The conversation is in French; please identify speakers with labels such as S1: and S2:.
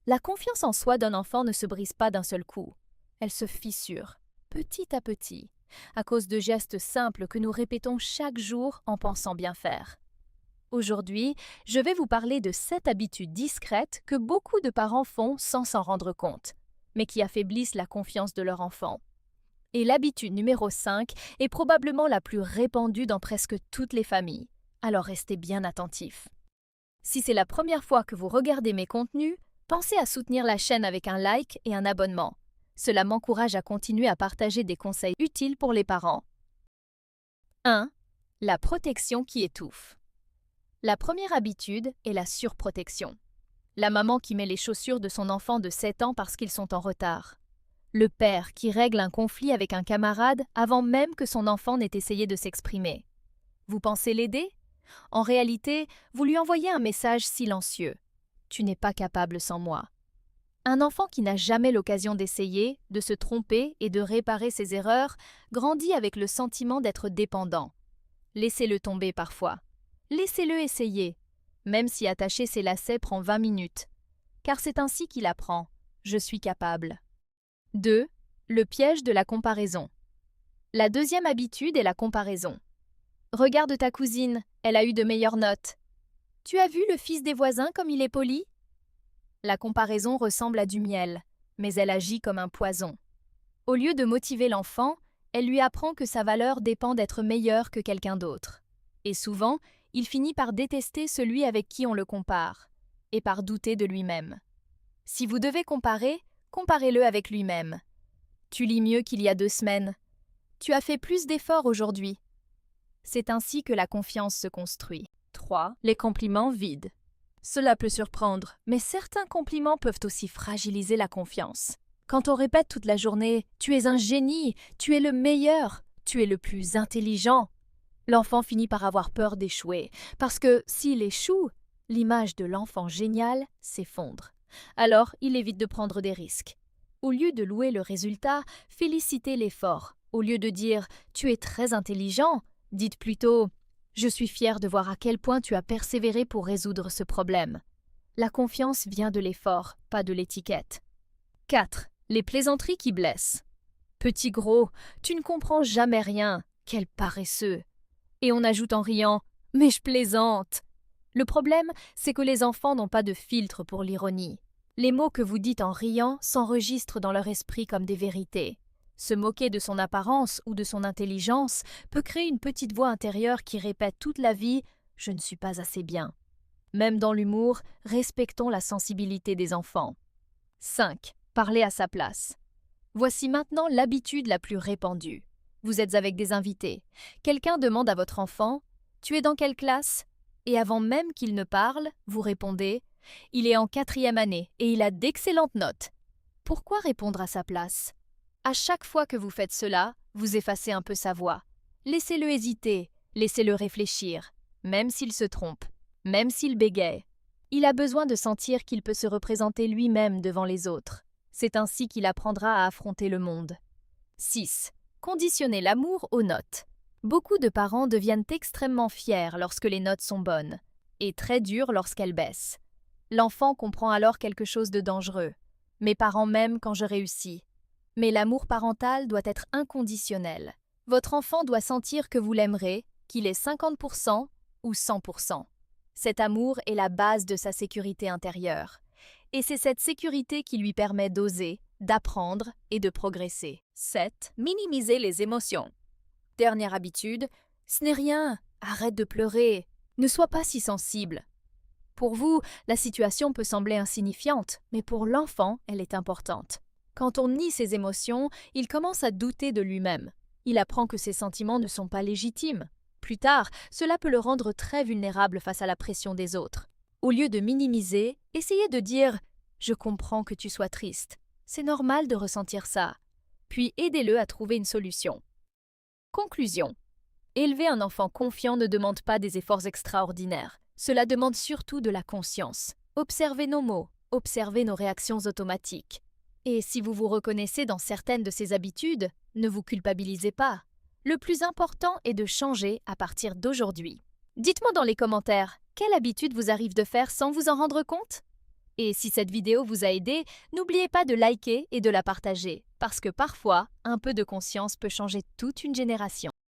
S1: La confiance en soi d'un enfant ne se brise pas d'un seul coup. Elle se fissure, petit à petit, à cause de gestes simples que nous répétons chaque jour en pensant bien faire. Aujourd'hui, je vais vous parler de 7 habitudes discrètes que beaucoup de parents font sans s'en rendre compte, mais qui affaiblissent la confiance de leur enfant. Et l'habitude numéro 5 est probablement la plus répandue dans presque toutes les familles, alors restez bien attentifs. Si c'est la première fois que vous regardez mes contenus, pensez à soutenir la chaîne avec un like et un abonnement. Cela m'encourage à continuer à partager des conseils utiles pour les parents. 1. La protection qui étouffe. La première habitude est la surprotection. La maman qui met les chaussures de son enfant de 7 ans parce qu'ils sont en retard. Le père qui règle un conflit avec un camarade avant même que son enfant n'ait essayé de s'exprimer. Vous pensez l'aider? En réalité, vous lui envoyez un message silencieux. Tu n'es pas capable sans moi. Un enfant qui n'a jamais l'occasion d'essayer, de se tromper et de réparer ses erreurs grandit avec le sentiment d'être dépendant. Laissez-le tomber parfois. Laissez-le essayer, même si attacher ses lacets prend 20 minutes. Car c'est ainsi qu'il apprend. Je suis capable. 2. Le piège de la comparaison. La deuxième habitude est la comparaison. Regarde ta cousine, elle a eu de meilleures notes. Tu as vu le fils des voisins comme il est poli? La comparaison ressemble à du miel, mais elle agit comme un poison. Au lieu de motiver l'enfant, elle lui apprend que sa valeur dépend d'être meilleur que quelqu'un d'autre. Et souvent, il finit par détester celui avec qui on le compare, et par douter de lui-même. Si vous devez comparer, comparez-le avec lui-même. Tu lis mieux qu'il y a 2 semaines. Tu as fait plus d'efforts aujourd'hui. C'est ainsi que la confiance se construit. 3. Les compliments vides. Cela peut surprendre, mais certains compliments peuvent aussi fragiliser la confiance. Quand on répète toute la journée « tu es un génie, tu es le meilleur, tu es le plus intelligent », l'enfant finit par avoir peur d'échouer, parce que s'il échoue, l'image de l'enfant génial s'effondre. Alors, il évite de prendre des risques. Au lieu de louer le résultat, félicitez l'effort. Au lieu de dire « tu es très intelligent », dites plutôt « je suis fier de voir à quel point tu as persévéré pour résoudre ce problème ». La confiance vient de l'effort, pas de l'étiquette. 4. Les plaisanteries qui blessent. Petit gros, tu ne comprends jamais rien, quel paresseux. Et on ajoute en riant « mais je plaisante ». Le problème, c'est que les enfants n'ont pas de filtre pour l'ironie. Les mots que vous dites en riant s'enregistrent dans leur esprit comme des vérités. Se moquer de son apparence ou de son intelligence peut créer une petite voix intérieure qui répète toute la vie « je ne suis pas assez bien ». Même dans l'humour, respectons la sensibilité des enfants. 5. Parler à sa place. Voici maintenant l'habitude la plus répandue. Vous êtes avec des invités. Quelqu'un demande à votre enfant « tu es dans quelle classe ?» Et avant même qu'il ne parle, vous répondez « il est en 4e année et il a d'excellentes notes ». Pourquoi répondre à sa place? À chaque fois que vous faites cela, vous effacez un peu sa voix. Laissez-le hésiter, laissez-le réfléchir, même s'il se trompe, même s'il bégaye. Il a besoin de sentir qu'il peut se représenter lui-même devant les autres. C'est ainsi qu'il apprendra à affronter le monde. 6. Conditionner l'amour aux notes. Beaucoup de parents deviennent extrêmement fiers lorsque les notes sont bonnes, et très durs lorsqu'elles baissent. L'enfant comprend alors quelque chose de dangereux. Mes parents m'aiment quand je réussis. Mais l'amour parental doit être inconditionnel. Votre enfant doit sentir que vous l'aimerez, qu'il est 50% ou 100%. Cet amour est la base de sa sécurité intérieure. Et c'est cette sécurité qui lui permet d'oser, d'apprendre et de progresser. 7. Minimiser les émotions. Dernière habitude, ce n'est rien, arrête de pleurer, ne sois pas si sensible. Pour vous, la situation peut sembler insignifiante, mais pour l'enfant, elle est importante. Quand on nie ses émotions, il commence à douter de lui-même. Il apprend que ses sentiments ne sont pas légitimes. Plus tard, cela peut le rendre très vulnérable face à la pression des autres. Au lieu de minimiser, essayez de dire « je comprends que tu sois triste, c'est normal de ressentir ça », puis aidez-le à trouver une solution. Conclusion. Élever un enfant confiant ne demande pas des efforts extraordinaires. Cela demande surtout de la conscience. Observez nos mots, observez nos réactions automatiques. Et si vous vous reconnaissez dans certaines de ces habitudes, ne vous culpabilisez pas. Le plus important est de changer à partir d'aujourd'hui. Dites-moi dans les commentaires, quelle habitude vous arrive de faire sans vous en rendre compte? Et si cette vidéo vous a aidé, n'oubliez pas de liker et de la partager, parce que parfois, un peu de conscience peut changer toute une génération.